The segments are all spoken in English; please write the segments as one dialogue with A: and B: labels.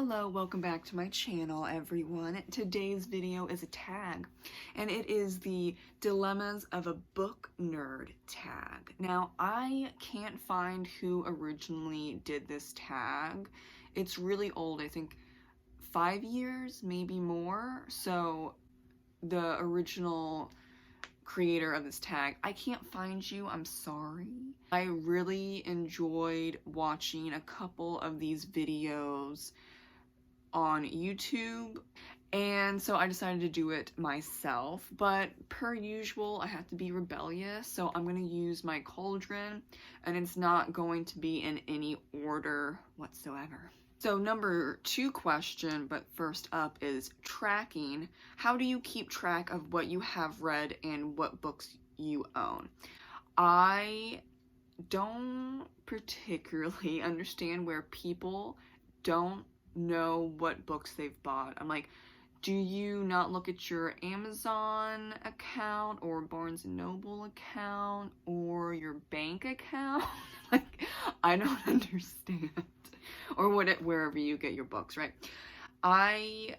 A: Hello, welcome back to my channel, everyone. Today's video is a tag, and it is the Dilemmas of a Book Nerd tag. Now, I can't find who originally did this tag. It's really old, I think 5 years, maybe more. So the original creator of this tag, I can't find you, I'm sorry. I really enjoyed watching a couple of these videos on YouTube, and so I decided to do it myself, but per usual I have to be rebellious, so I'm going to use my cauldron, and it's not going to be in any order whatsoever. So number 2 question, but first up, is tracking. How do you keep track of what you have read and what books you own? I don't particularly understand where people don't know what books they've bought. I'm like, do you not look at your Amazon account or Barnes & Noble account or your bank account? Like, I don't understand. Or wherever you get your books, right? I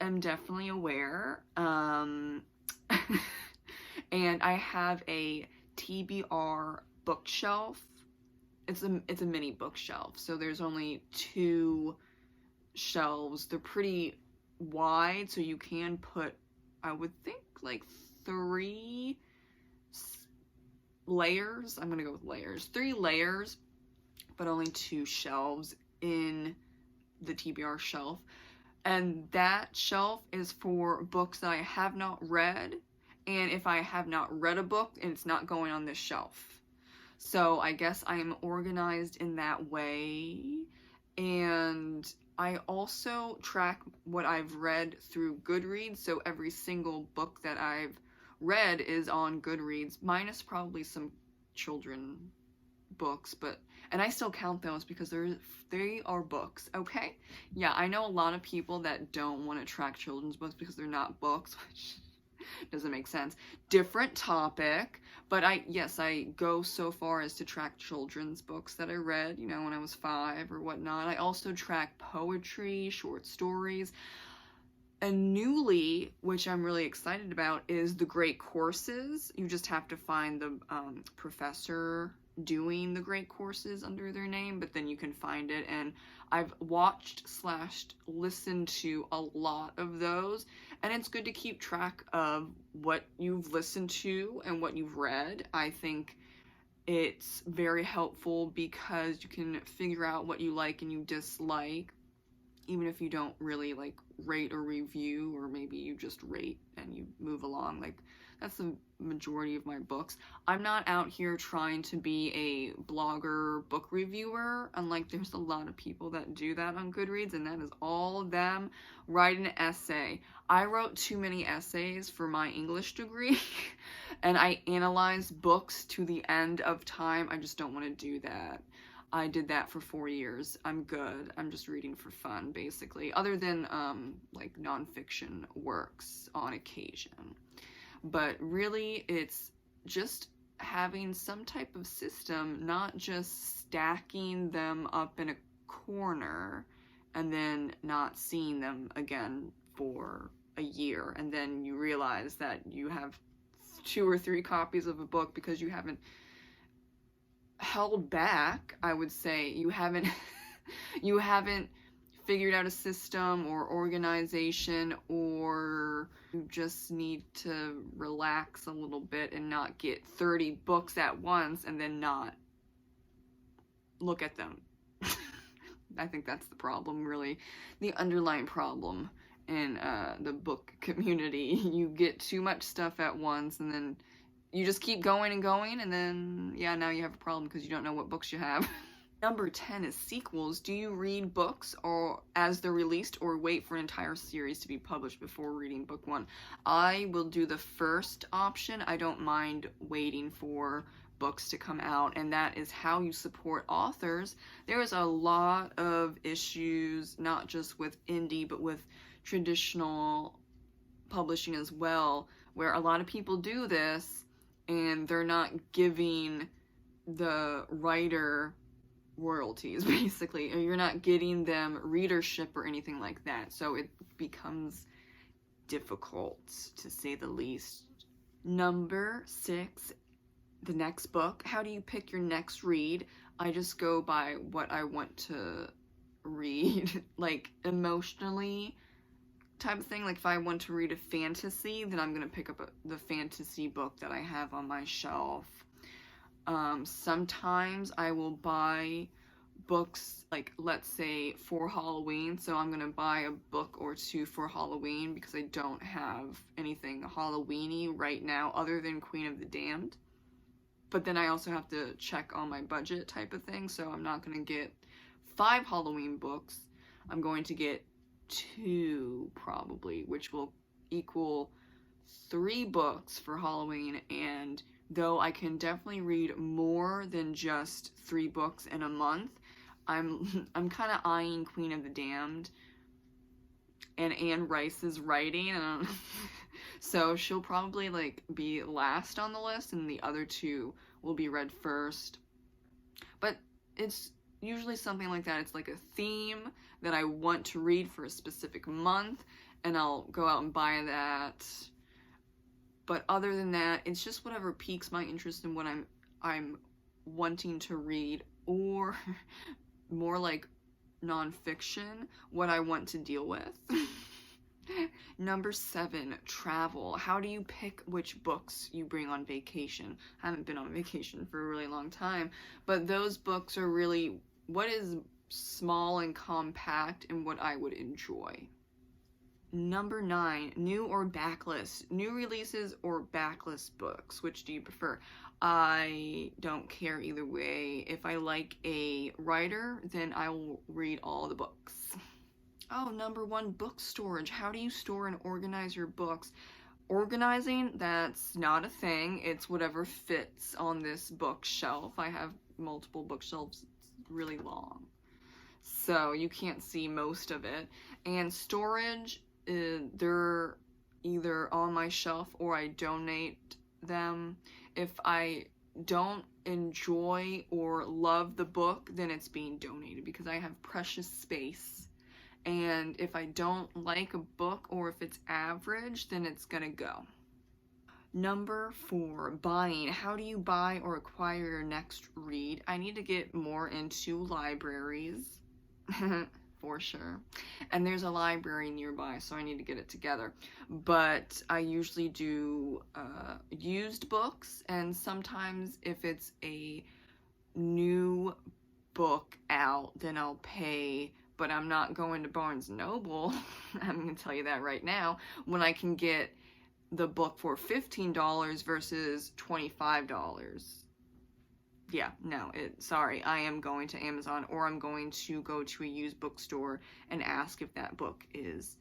A: am definitely aware, and I have a TBR bookshelf. It's a mini bookshelf, so there's only 2 shelves. They're pretty wide, so you can put, I would think, like 3 layers. I'm gonna go with layers. 3 layers, but only 2 shelves in the TBR shelf. And that shelf is for books that I have not read, and if I have not read a book, it's not going on this shelf. So I guess I am organized in that way. And I also track what I've read through Goodreads, so every single book that I've read is on Goodreads, minus probably some children books, and I still count those because they are books, okay? Yeah, I know a lot of people that don't want to track children's books because they're not books, which doesn't make sense. Different topic, but yes, I go so far as to track children's books that I read, you know, when I was 5 or whatnot. I also track poetry, short stories. And newly, which I'm really excited about, is the great courses. You just have to find the professor doing the great courses under their name, but then you can find it, and I've watched / listened to a lot of those, and it's good to keep track of what you've listened to and what you've read. I think it's very helpful because you can figure out what you like and you dislike, even if you don't really like rate or review, or maybe you just rate and you move along. Like, that's the majority of my books. I'm not out here trying to be a blogger book reviewer, unlike there's a lot of people that do that on Goodreads, and that is all of them write an essay. I wrote too many essays for my English degree, and I analyzed books to the end of time. I just don't want to do that. I did that for 4 years. I'm good. I'm just reading for fun, basically, other than like nonfiction works on occasion. But really, it's just having some type of system, not just stacking them up in a corner and then not seeing them again for a year, and then you realize that you have 2 or 3 copies of a book because you haven't held back. I would say you haven't figured out a system or organization, or you just need to relax a little bit and not get 30 books at once and then not look at them. I think that's the problem, really, the underlying problem in the book community. You get too much stuff at once, and then you just keep going and going, and then, yeah, now you have a problem because you don't know what books you have. Number 10 is sequels. Do you read books or as they're released, or wait for an entire series to be published before reading book 1? I will do the first option. I don't mind waiting for books to come out, and that is how you support authors. There is a lot of issues, not just with indie, but with traditional publishing as well, where a lot of people do this and they're not giving the writer royalties, basically. You're not getting them readership or anything like that, so it becomes difficult, to say the least. Number 6, the next book. How do you pick your next read? I just go by what I want to read, like emotionally type of thing. Like if I want to read a fantasy, then I'm gonna pick up the fantasy book that I have on my shelf. Sometimes I will buy books, like let's say for Halloween, so I'm gonna buy a book or two for Halloween because I don't have anything Halloweeny right now other than Queen of the Damned. But then I also have to check on my budget type of thing, so I'm not gonna get 5 Halloween books. I'm going to get 2 probably, which will equal 3 books for Halloween. And though I can definitely read more than just 3 books in a month, I'm kind of eyeing Queen of the Damned and Anne Rice's writing, so she'll probably like be last on the list, and the other 2 will be read first. But it's usually something like that. It's like a theme that I want to read for a specific month, and I'll go out and buy that. But other than that, it's just whatever piques my interest in what I'm wanting to read, or more like nonfiction, what I want to deal with. Number 7, travel. How do you pick which books you bring on vacation? I haven't been on vacation for a really long time, but those books are really what is small and compact and what I would enjoy. Number 9, new or backlist. New releases or backlist books, which do you prefer? I don't care either way. If I like a writer, then I will read all the books. Oh, number 1, book storage. How do you store and organize your books? Organizing, that's not a thing. It's whatever fits on this bookshelf. I have multiple bookshelves. It's really long, so you can't see most of it. And storage, they're either on my shelf or I donate them. If I don't enjoy or love the book, then it's being donated because I have precious space. And if I don't like a book, or if it's average, then it's gonna go. Number 4, buying. How do you buy or acquire your next read? I need to get more into libraries, for sure. And there's a library nearby, so I need to get it together. But I usually do used books, and sometimes if it's a new book out, then I'll pay. But I'm not going to Barnes & Noble, I'm going to tell you that right now, when I can get the book for $15 versus $25. Yeah, no, sorry, I am going to Amazon, or I'm going to go to a used bookstore and ask if that book is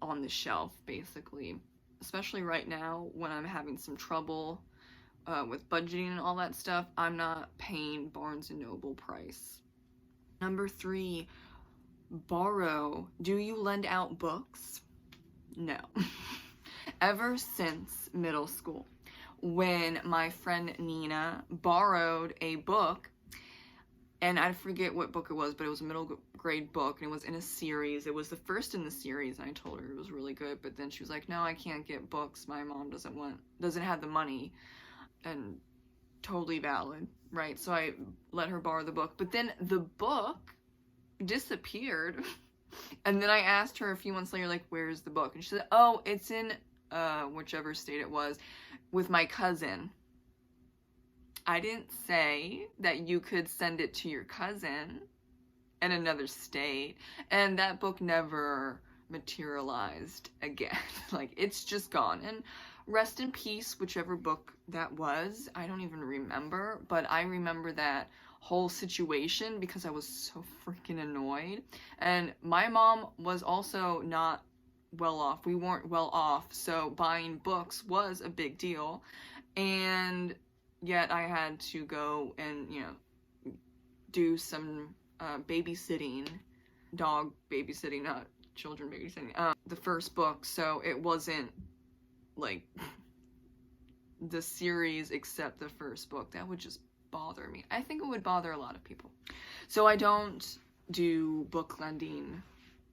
A: on the shelf, basically. Especially right now, when I'm having some trouble with budgeting and all that stuff, I'm not paying Barnes & Noble price. Number 3, borrow. Do you lend out books? No. Ever since middle school, when my friend Nina borrowed a book, and I forget what book it was, but it was a middle grade book, and it was in a series. It was the first in the series, and I told her it was really good, but then she was like, no, I can't get books. My mom doesn't have the money. And totally valid, right? So I let her borrow the book, but then the book disappeared. And then I asked her a few months later, like, where's the book? And she said, oh, it's in whichever state it was, with my cousin. I didn't say that you could send it to your cousin in another state. And that book never materialized again. Like, it's just gone. And rest in peace, whichever book that was. I don't even remember, but I remember that whole situation because I was so freaking annoyed. And my mom was also not well off. We weren't well off, so buying books was a big deal. And yet I had to go and, do some babysitting, dog babysitting, not children babysitting, the first book, so it wasn't like the series except the first book. That would just bother me. I think it would bother a lot of people. So I don't do book lending,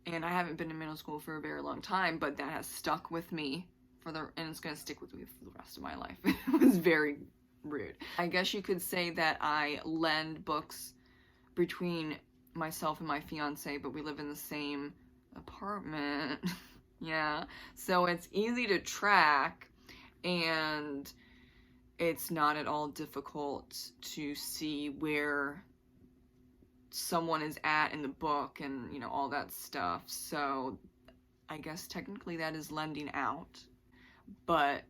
A: and I haven't been in middle school for a very long time, but that has stuck with me and it's going to stick with me for the rest of my life. It was very rude. I guess you could say that I lend books between myself and my fiance, but we live in the same apartment. Yeah, so it's easy to track, and it's not at all difficult to see where someone is at in the book and, you know, all that stuff. So I guess technically that is lending out, but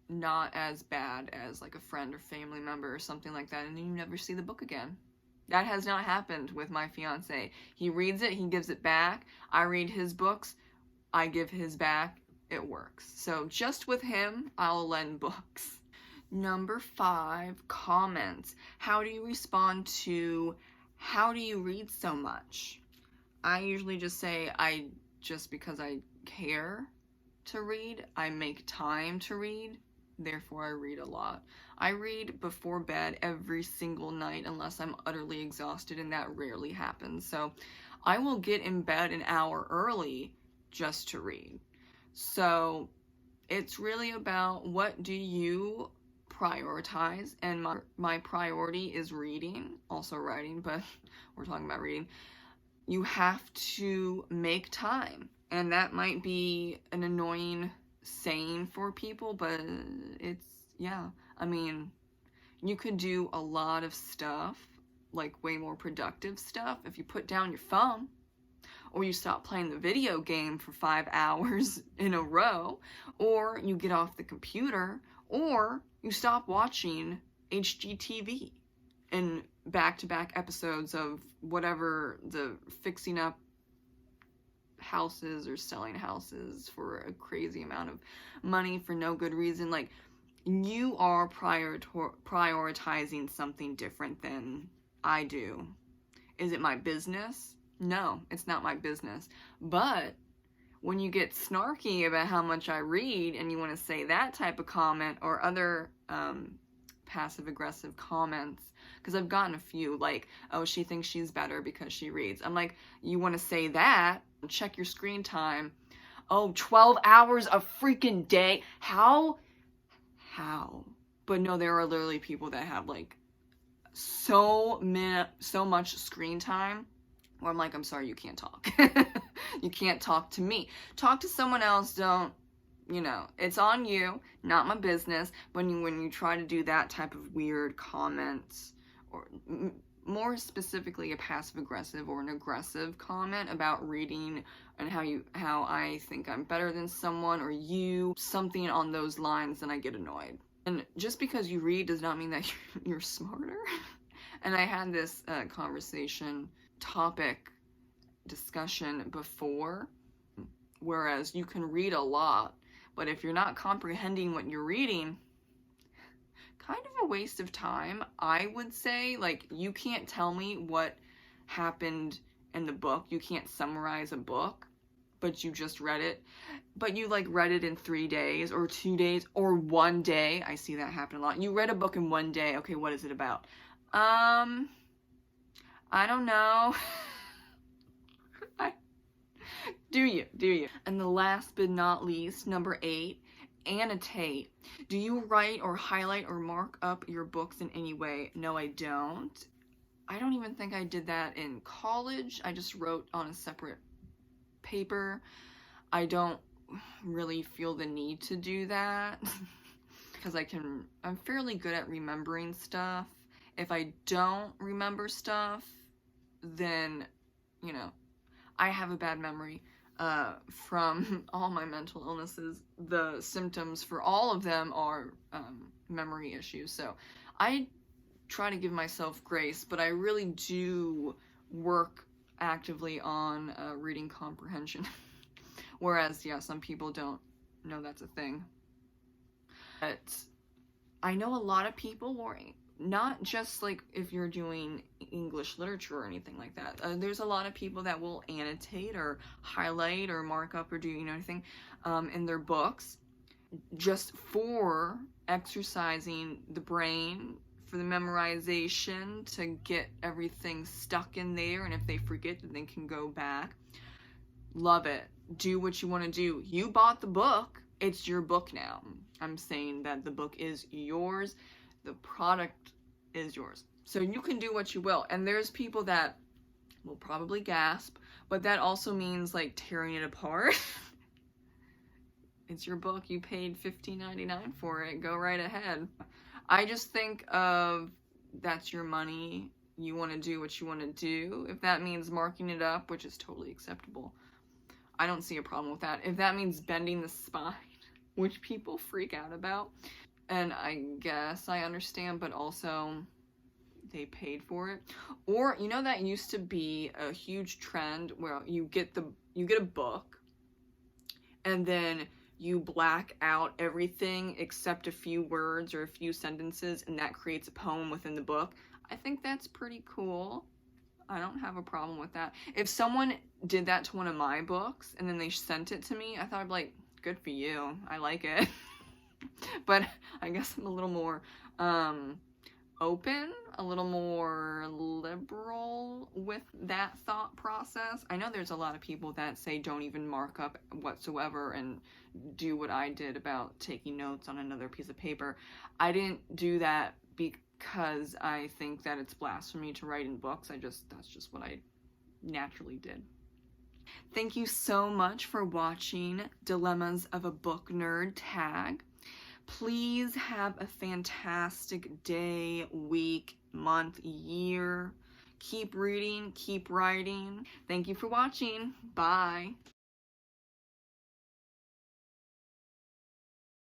A: not as bad as like a friend or family member or something like that, and then you never see the book again. That has not happened with my fiance. He reads it, he gives it back. I read his books, I give his back. It works. So just with him, I'll lend books. Number 5, comments. How do you respond to, how do you read so much? I usually just say, just because I care to read, I make time to read, therefore I read a lot. I read before bed every single night unless I'm utterly exhausted, and that rarely happens. So I will get in bed an hour early just to read. So it's really about, what do you prioritize? And my priority is reading, also writing, but we're talking about reading. You have to make time, and that might be an annoying saying for people, but it's, yeah, I mean, you could do a lot of stuff, like way more productive stuff, if you put down your phone, or you stop playing the video game for 5 hours in a row, or you get off the computer, or you stop watching HGTV and back-to-back episodes of whatever, the fixing up houses or selling houses for a crazy amount of money for no good reason. Like, you are prioritizing something different than I do. Is it my business? No, it's not my business. But when you get snarky about how much I read and you want to say that type of comment, or other passive-aggressive comments, because I've gotten a few, like, oh, she thinks she's better because she reads. I'm like, you want to say that? Check your screen time. Oh, 12 hours a freaking day? How? But no, there are literally people that have, like, so much screen time where I'm like, I'm sorry, you can't talk. You can't talk to me. Talk to someone else. Don't, you know, it's on you, not my business. When you try to do that type of weird comments, or more specifically a passive-aggressive or an aggressive comment about reading and how I think I'm better than someone, or something on those lines, then I get annoyed. And just because you read does not mean that you're smarter. And I had this discussion before, whereas you can read a lot, but if you're not comprehending what you're reading, kind of a waste of time, I would say. Like, you can't tell me what happened in the book. You can't summarize a book, but you just read it. But you, like, read it in 3 days, or 2 days, or 1 day. I see that happen a lot. You read a book in 1 day. Okay, what is it about? I don't know. Do you? And the last but not least, number 8, annotate. Do you write or highlight or mark up your books in any way? No, I don't. I don't even think I did that in college. I just wrote on a separate paper. I don't really feel the need to do that because I'm fairly good at remembering stuff. If I don't remember stuff, then, you know, I have a bad memory from all my mental illnesses. The symptoms for all of them are memory issues. So I try to give myself grace, but I really do work actively on reading comprehension. Whereas, yeah, some people don't know that's a thing. But I know a lot of people worry. Not just like if you're doing English literature or anything like that. There's a lot of people that will annotate or highlight or mark up or do, you know, anything in their books just for exercising the brain for the memorization to get everything stuck in there, and if they forget, then they can go back. Love it. Do what you want to do. You bought the book. It's your book now. I'm saying that the book is yours. The product is yours. So you can do what you will. And there's people that will probably gasp, but that also means like tearing it apart. It's your book. You paid $15.99 for it. Go right ahead. I just think of that's your money. You want to do what you want to do. If that means marking it up, which is totally acceptable, I don't see a problem with that. If that means bending the spine, which people freak out about, and I guess I understand, but also they paid for it. Or, you know, that used to be a huge trend where you get a book and then you black out everything except a few words or a few sentences, and that creates a poem within the book. I think that's pretty cool. I don't have a problem with that. If someone did that to one of my books and then they sent it to me, I thought I'd be like, good for you. I like it. But I guess I'm a little more open, a little more liberal with that thought process. I know there's a lot of people that say don't even mark up whatsoever and do what I did about taking notes on another piece of paper. I didn't do that because I think that it's blasphemy to write in books. That's just what I naturally did. Thank you so much for watching Dilemmas of a Book Nerd tag. Please have a fantastic day, week, month, year. Keep reading, keep writing. Thank you for watching. Bye.